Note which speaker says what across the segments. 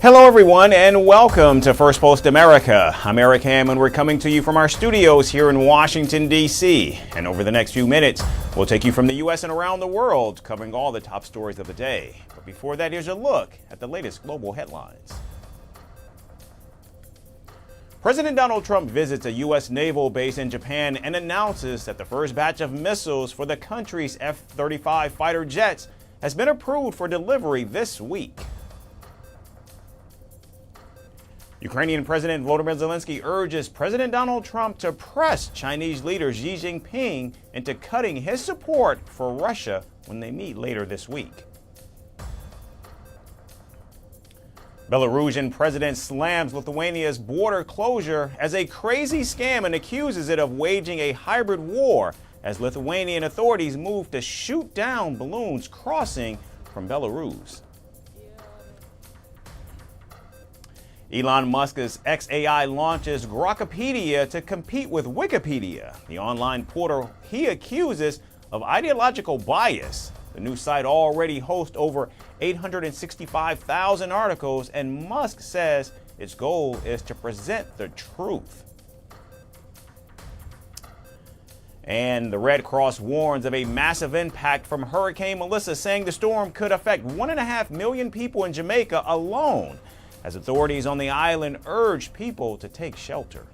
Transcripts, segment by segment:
Speaker 1: Hello everyone and welcome to Firstpost America. I'm Eric Ham and we're coming to you from our studios here in Washington, D.C. And over the next few minutes, we'll take you from the U.S. and around the world, covering all the top stories of the day. But before that, here's a look at the latest global headlines. President Donald Trump visits a U.S. naval base in Japan and announces that the first batch of missiles for the country's F-35 fighter jets has been approved for delivery this week. Ukrainian President Volodymyr Zelensky urges President Donald Trump to press Chinese leader Xi Jinping into cutting his support for Russia when they meet later this week. Belarusian president slams Lithuania's border closure as a crazy scam and accuses it of waging a hybrid war as Lithuanian authorities move to shoot down balloons crossing from Belarus. Elon Musk's XAI launches Grokpedia to compete with Wikipedia, the online portal he accuses of ideological bias. The new site already hosts over 865,000 articles, and Musk says its goal is to present the truth. And the Red Cross warns of a massive impact from Hurricane Melissa, saying the storm could affect 1.5 million people in Jamaica alone, as authorities on the island urge people to take shelter.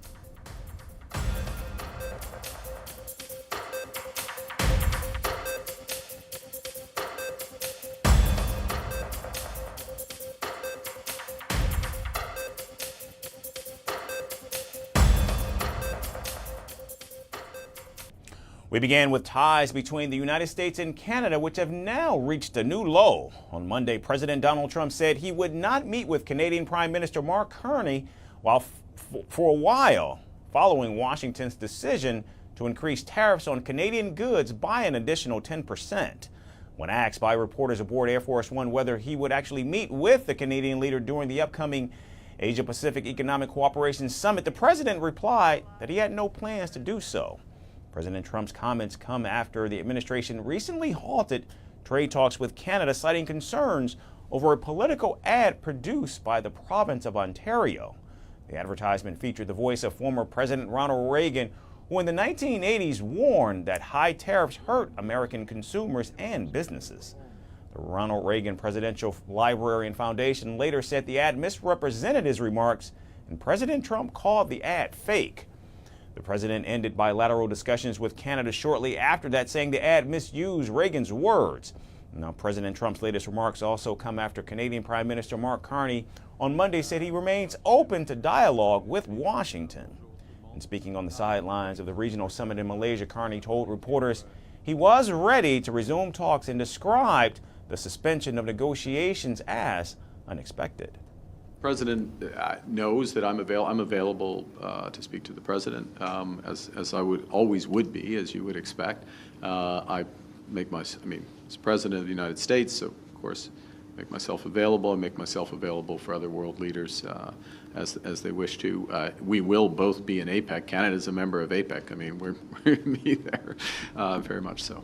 Speaker 1: We began with ties between the United States and Canada, which have now reached a new low. On Monday, President Donald Trump said he would not meet with Canadian Prime Minister Mark Carney for a while, following Washington's decision to increase tariffs on Canadian goods by an additional 10%. When asked by reporters aboard Air Force One whether he would actually meet with the Canadian leader during the upcoming Asia-Pacific Economic Cooperation Summit, the president replied that he had no plans to do so. President Trump's comments come after the administration recently halted trade talks with Canada, citing concerns over a political ad produced by the province of Ontario. The advertisement featured the voice of former President Ronald Reagan, who in the 1980s warned that high tariffs hurt American consumers and businesses. The Ronald Reagan Presidential Library and Foundation later said the ad misrepresented his remarks, and President Trump called the ad fake. The president ended bilateral discussions with Canada shortly after that, saying the ad misused Reagan's words. Now, President Trump's latest remarks also come after Canadian Prime Minister Mark Carney on Monday said he remains open to dialogue with Washington. And speaking on the sidelines of the regional summit in Malaysia, Carney told reporters he was ready to resume talks and described the suspension of negotiations as unexpected.
Speaker 2: The President knows that I'm available to speak to the President, as I always would be, as you would expect. As President of the United States, so of course, make myself available and make myself available for other world leaders as they wish to. We will both be in APEC. Canada's a member of APEC. I mean, we're going to be there, very much so.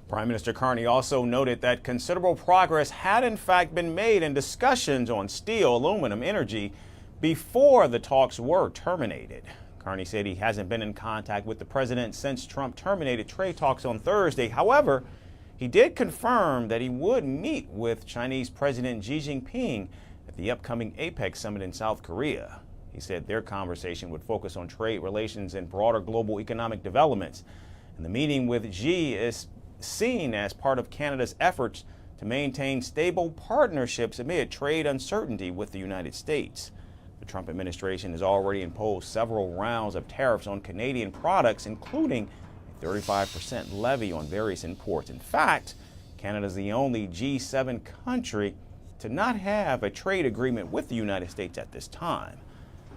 Speaker 1: Prime Minister Carney also noted that considerable progress had in fact been made in discussions on steel, aluminum, energy before the talks were terminated. Carney said he hasn't been in contact with the president since Trump terminated trade talks on Thursday. However, he did confirm that he would meet with Chinese President Xi Jinping at the upcoming APEC summit in South Korea. He said their conversation would focus on trade relations and broader global economic developments. And the meeting with Xi is seen as part of Canada's efforts to maintain stable partnerships amid trade uncertainty with the United States. The Trump administration has already imposed several rounds of tariffs on Canadian products, including a 35% levy on various imports. In fact, Canada is the only G7 country to not have a trade agreement with the United States at this time.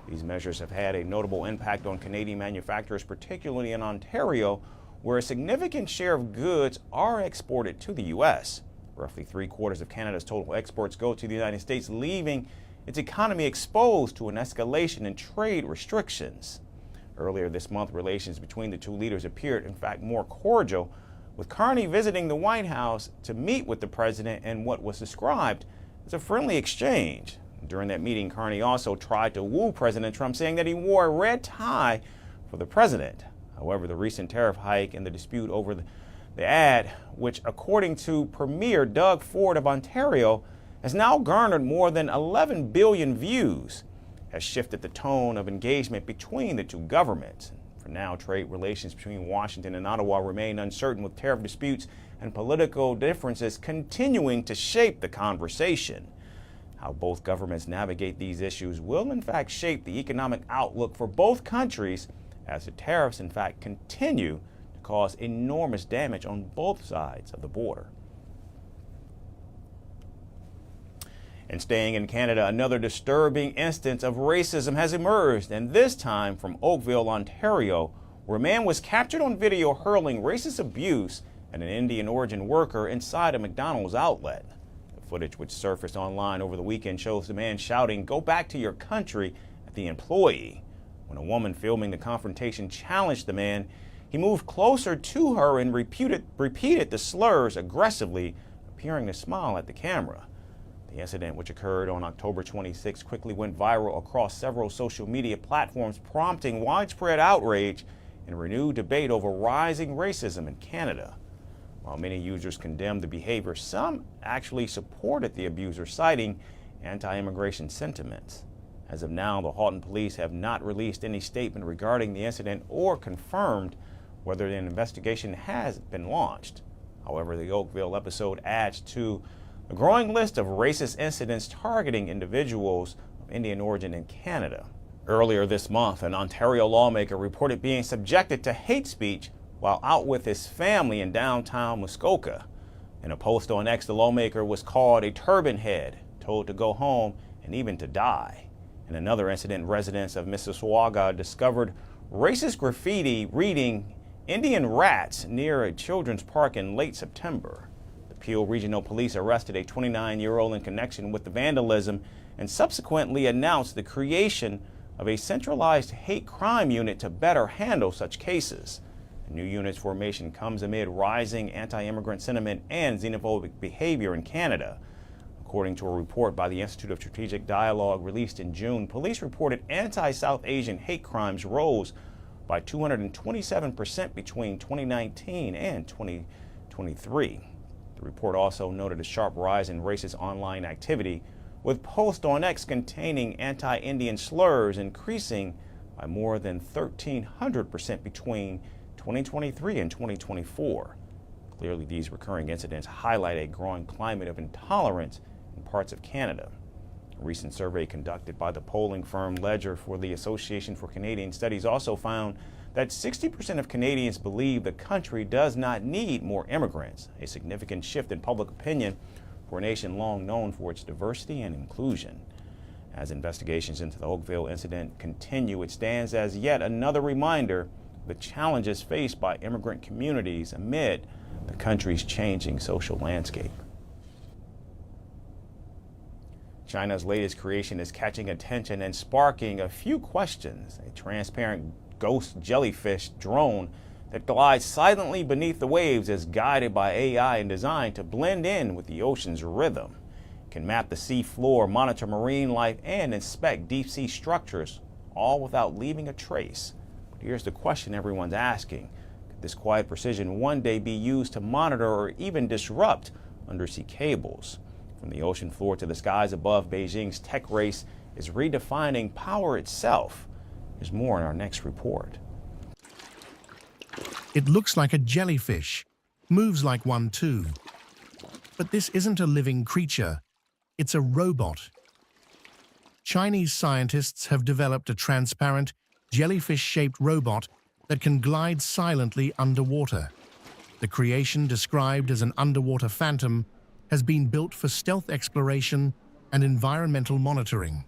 Speaker 1: These measures have had a notable impact on Canadian manufacturers, particularly in Ontario, where a significant share of goods are exported to the U.S. Roughly 3/4 of Canada's total exports go to the United States, leaving its economy exposed to an escalation in trade restrictions. Earlier this month, relations between the two leaders appeared, in fact, more cordial, with Carney visiting the White House to meet with the president in what was described as a friendly exchange. During that meeting, Carney also tried to woo President Trump, saying that he wore a red tie for the president. However, the recent tariff hike and the dispute over the ad, which according to Premier Doug Ford of Ontario, has now garnered more than 11 billion views, has shifted the tone of engagement between the two governments. For now, trade relations between Washington and Ottawa remain uncertain, with tariff disputes and political differences continuing to shape the conversation. How both governments navigate these issues will in fact shape the economic outlook for both countries, as the tariffs in fact continue to cause enormous damage on both sides of the border. And staying in Canada, another disturbing instance of racism has emerged, and this time from Oakville, Ontario, where a man was captured on video hurling racist abuse at an Indian origin worker inside a McDonald's outlet. The footage, which surfaced online over the weekend, shows the man shouting, "Go back to your country," at the employee. When a woman filming the confrontation challenged the man, he moved closer to her and repeated the slurs aggressively, appearing to smile at the camera. The incident, which occurred on October 26, quickly went viral across several social media platforms, prompting widespread outrage and renewed debate over rising racism in Canada. While many users condemned the behavior, some actually supported the abuser, citing anti-immigration sentiments. As of now, the Halton police have not released any statement regarding the incident or confirmed whether an investigation has been launched. However, the Oakville episode adds to a growing list of racist incidents targeting individuals of Indian origin in Canada. Earlier this month, an Ontario lawmaker reported being subjected to hate speech while out with his family in downtown Muskoka. In a post on X, the lawmaker was called a turban head, told to go home, and even to die. In another incident, residents of Mississauga discovered racist graffiti reading "Indian rats" near a children's park in late September. Peel Regional Police arrested a 29-year-old in connection with the vandalism and subsequently announced the creation of a centralized hate crime unit to better handle such cases. The new unit's formation comes amid rising anti-immigrant sentiment and xenophobic behavior in Canada. According to a report by the Institute of Strategic Dialogue released in June, police reported anti-South Asian hate crimes rose by 227% between 2019 and 2023. The report also noted a sharp rise in racist online activity, with posts on X containing anti-Indian slurs increasing by more than 1,300% between 2023 and 2024. Clearly, these recurring incidents highlight a growing climate of intolerance in parts of Canada. A recent survey conducted by the polling firm Ledger for the Association for Canadian Studies also found that 60% of Canadians believe the country does not need more immigrants, a significant shift in public opinion for a nation long known for its diversity and inclusion. As investigations into the Oakville incident continue, it stands as yet another reminder of the challenges faced by immigrant communities amid the country's changing social landscape. China's latest creation is catching attention and sparking a few questions. A transparent ghost jellyfish drone that glides silently beneath the waves is guided by AI and designed to blend in with the ocean's rhythm. It can map the sea floor, monitor marine life, and inspect deep-sea structures, all without leaving a trace. But here's the question everyone's asking. Could this quiet precision one day be used to monitor or even disrupt undersea cables? From the ocean floor to the skies above, Beijing's tech race is redefining power itself. There's more in our next report.
Speaker 3: It looks like a jellyfish, moves like one too. But this isn't a living creature, it's a robot. Chinese scientists have developed a transparent, jellyfish-shaped robot that can glide silently underwater. The creation, described as an underwater phantom, has been built for stealth exploration and environmental monitoring.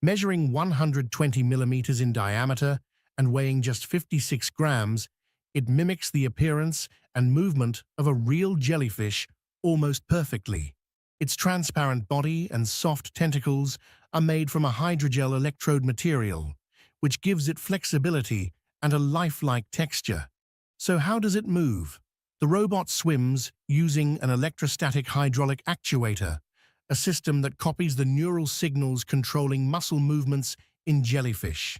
Speaker 3: Measuring 120 millimeters in diameter and weighing just 56 grams, it mimics the appearance and movement of a real jellyfish almost perfectly. Its transparent body and soft tentacles are made from a hydrogel electrode material, which gives it flexibility and a lifelike texture. So how does it move? The robot swims using an electrostatic hydraulic actuator, a system that copies the neural signals controlling muscle movements in jellyfish.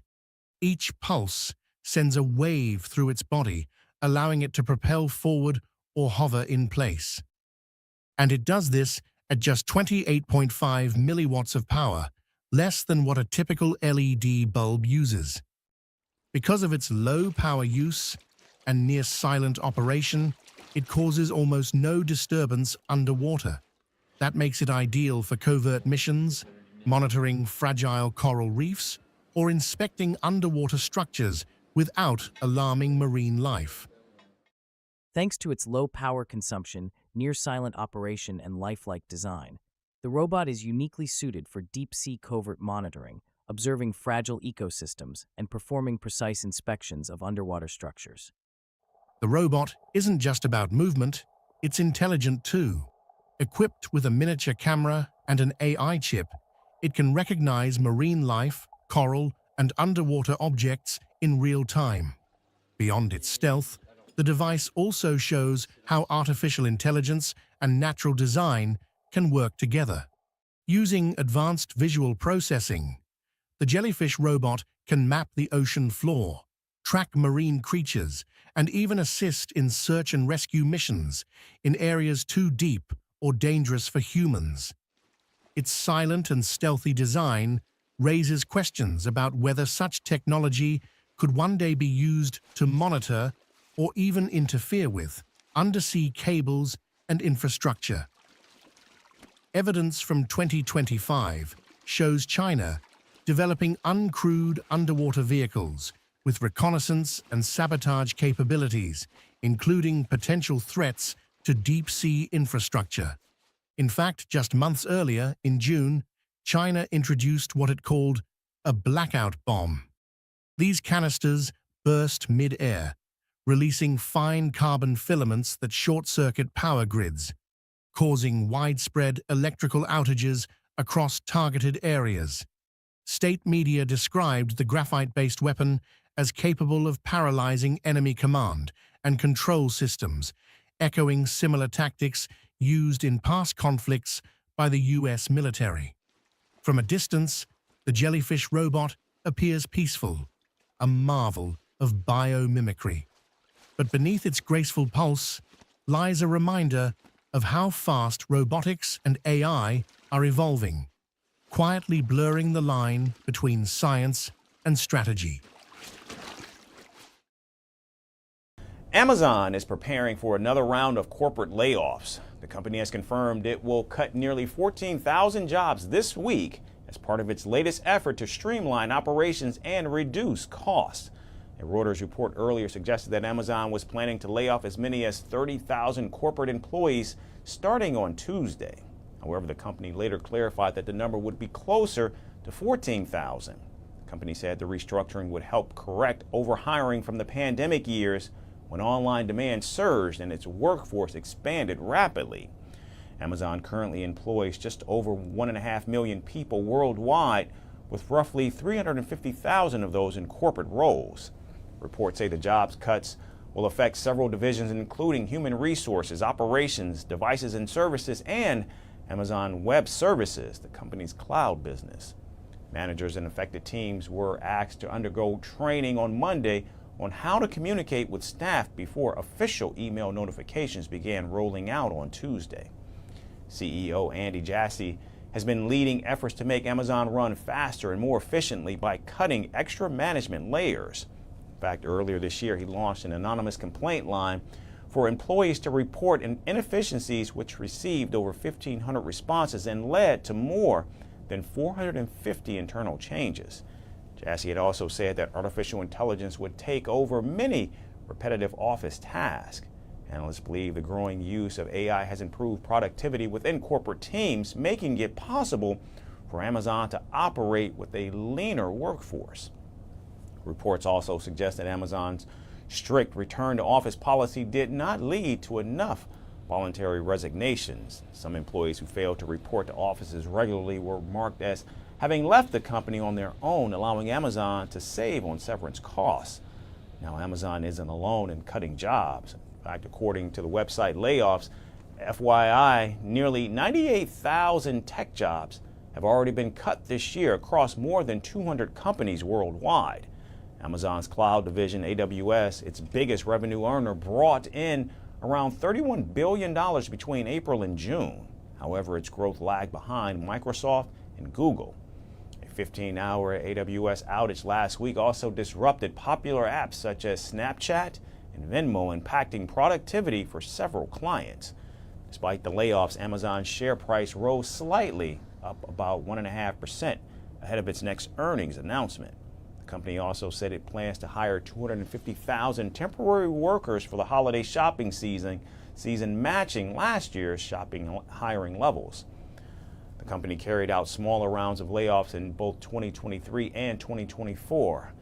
Speaker 3: Each pulse sends a wave through its body, allowing it to propel forward or hover in place. And it does this at just 28.5 milliwatts of power, less than what a typical LED bulb uses. Because of its low power use and near-silent operation, it causes almost no disturbance underwater. That makes it ideal for covert missions, monitoring fragile coral reefs, or inspecting underwater structures without alarming marine life.
Speaker 4: Thanks to its low power consumption, near-silent operation, and lifelike design, the robot is uniquely suited for deep-sea covert monitoring, observing fragile ecosystems, and performing precise inspections of underwater structures.
Speaker 3: The robot isn't just about movement, it's intelligent too. Equipped with a miniature camera and an AI chip, it can recognize marine life, coral, and underwater objects in real time. Beyond its stealth, the device also shows how artificial intelligence and natural design can work together. Using advanced visual processing, the jellyfish robot can map the ocean floor, track marine creatures, and even assist in search and rescue missions in areas too deep or dangerous for humans. Its silent and stealthy design raises questions about whether such technology could one day be used to monitor or even interfere with undersea cables and infrastructure. Evidence from 2025 shows China developing uncrewed underwater vehicles with reconnaissance and sabotage capabilities, including potential threats to deep-sea infrastructure. In fact, just months earlier, in June, China introduced what it called a blackout bomb. These canisters burst mid-air, releasing fine carbon filaments that short-circuit power grids, causing widespread electrical outages across targeted areas. State media described the graphite-based weapon as capable of paralyzing enemy command and control systems, echoing similar tactics used in past conflicts by the US military. From a distance, the jellyfish robot appears peaceful, a marvel of biomimicry. But beneath its graceful pulse lies a reminder of how fast robotics and AI are evolving, quietly blurring the line between science and strategy.
Speaker 1: Amazon is preparing for another round of corporate layoffs. The company has confirmed it will cut nearly 14,000 jobs this week as part of its latest effort to streamline operations and reduce costs. A Reuters report earlier suggested that Amazon was planning to lay off as many as 30,000 corporate employees starting on Tuesday. However, the company later clarified that the number would be closer to 14,000. The company said the restructuring would help correct overhiring from the pandemic years when online demand surged and its workforce expanded rapidly. Amazon currently employs just over 1.5 million people worldwide, with roughly 350,000 of those in corporate roles. Reports say the jobs cuts will affect several divisions, including human resources, operations, devices and services, and Amazon Web Services, the company's cloud business. Managers and affected teams were asked to undergo training on Monday on how to communicate with staff before official email notifications began rolling out on Tuesday. CEO Andy Jassy has been leading efforts to make Amazon run faster and more efficiently by cutting extra management layers. In fact, earlier this year, he launched an anonymous complaint line for employees to report inefficiencies, which received over 1,500 responses and led to more than 450 internal changes. Jassy had also said that artificial intelligence would take over many repetitive office tasks. Analysts believe the growing use of AI has improved productivity within corporate teams, making it possible for Amazon to operate with a leaner workforce. Reports also suggest that Amazon's strict return to office policy did not lead to enough voluntary resignations. Some employees who failed to report to offices regularly were marked as having left the company on their own, allowing Amazon to save on severance costs. Now, Amazon isn't alone in cutting jobs. In fact, according to the website Layoffs, FYI, nearly 98,000 tech jobs have already been cut this year across more than 200 companies worldwide. Amazon's cloud division, AWS, its biggest revenue earner, brought in around $31 billion between April and June. However, its growth lagged behind Microsoft and Google. A 15-hour AWS outage last week also disrupted popular apps such as Snapchat and Venmo, impacting productivity for several clients. Despite the layoffs, Amazon's share price rose slightly, up about 1.5% ahead of its next earnings announcement. The company also said it plans to hire 250,000 temporary workers for the holiday shopping season matching last year's hiring levels. The company carried out smaller rounds of layoffs in both 2023 and 2024.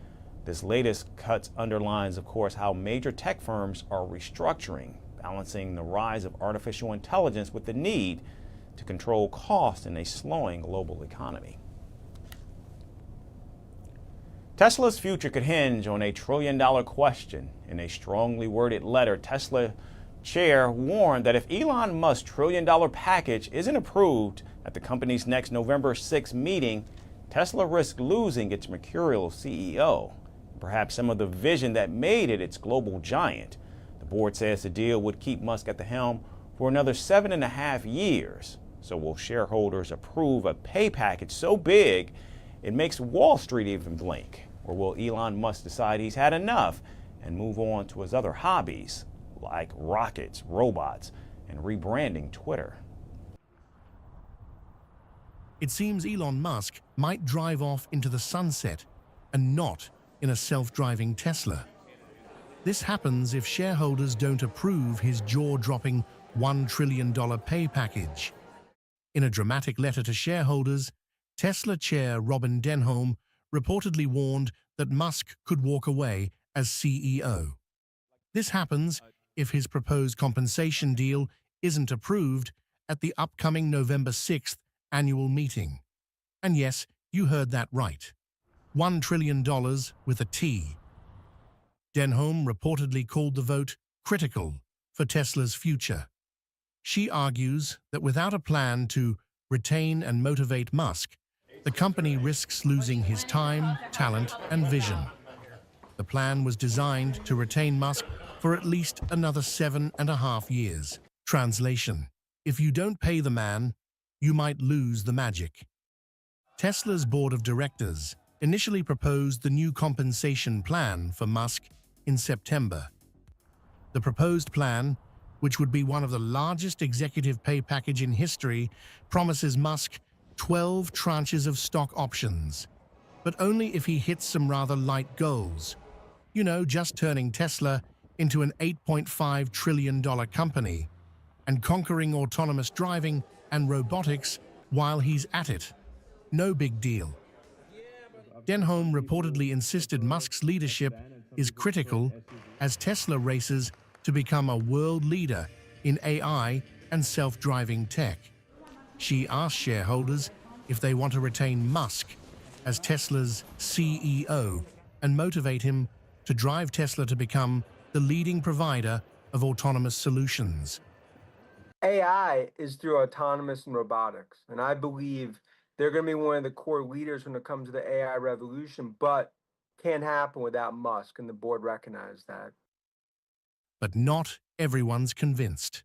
Speaker 1: This latest cut underlines, of course, how major tech firms are restructuring, balancing the rise of artificial intelligence with the need to control costs in a slowing global economy. Tesla's future could hinge on a trillion-dollar question. In a strongly worded letter, Tesla chair warned that if Elon Musk's trillion-dollar package isn't approved at the company's next November 6 meeting, Tesla risks losing its mercurial CEO, perhaps some of the vision that made it its global giant. The board says the deal would keep Musk at the helm for another 7.5 years. So will shareholders approve a pay package so big it makes Wall Street even blink? Or will Elon Musk decide he's had enough and move on to his other hobbies, like rockets, robots, and rebranding Twitter?
Speaker 3: It seems Elon Musk might drive off into the sunset and not in a self-driving Tesla. This happens if shareholders don't approve his jaw-dropping $1 trillion pay package. In a dramatic letter to shareholders, Tesla chair Robin Denholm reportedly warned that Musk could walk away as CEO. This happens if his proposed compensation deal isn't approved at the upcoming November 6th annual meeting. And yes, you heard that right. $1 trillion with a T. Denholm reportedly called the vote critical for Tesla's future. She argues that without a plan to retain and motivate Musk, the company risks losing his time, talent, and vision. The plan was designed to retain Musk for at least another 7.5 years. Translation: if you don't pay the man, you might lose the magic. Tesla's board of directors initially proposed the new compensation plan for Musk in September. The proposed plan, which would be one of the largest executive pay package in history, promises Musk 12 tranches of stock options, but only if he hits some rather light goals. You know, just turning Tesla into an $8.5 trillion company and conquering autonomous driving and robotics while he's at it. No big deal. Denholm reportedly insisted Musk's leadership is critical as Tesla races to become a world leader in AI and self-driving tech. She asked shareholders if they want to retain Musk as Tesla's CEO and motivate him to drive Tesla to become the leading provider of autonomous solutions.
Speaker 5: AI is through autonomous and robotics, and I believe they're going to be one of the core leaders when it comes to the AI revolution, but can't happen without Musk, and the board recognized that.
Speaker 3: But not everyone's convinced.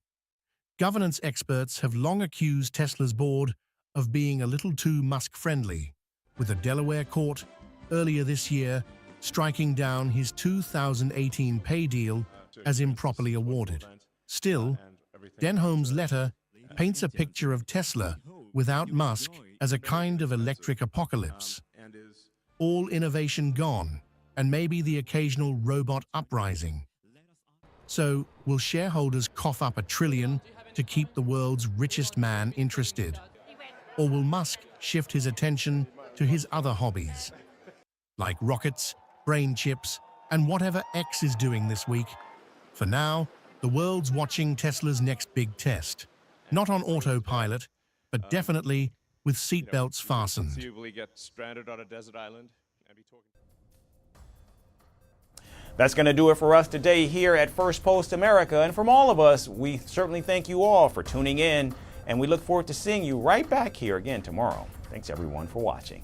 Speaker 3: Governance experts have long accused Tesla's board of being a little too Musk-friendly, with a Delaware court earlier this year striking down his 2018 pay deal as improperly awarded. Still, Denholm's letter paints a picture of Tesla without Musk as a kind of electric apocalypse. All innovation gone, and maybe the occasional robot uprising. So, will shareholders cough up $1 trillion to keep the world's richest man interested? Or will Musk shift his attention to his other hobbies, like rockets, brain chips, and whatever X is doing this week? For now, the world's watching Tesla's next big test. Not on autopilot, but definitely with seatbelts fastened.
Speaker 1: Conceivably get stranded on a desert island and be talking. That's going to do it for us today here at First Post America. And from all of us, we certainly thank you all for tuning in, and we look forward to seeing you right back here again tomorrow. Thanks everyone for watching.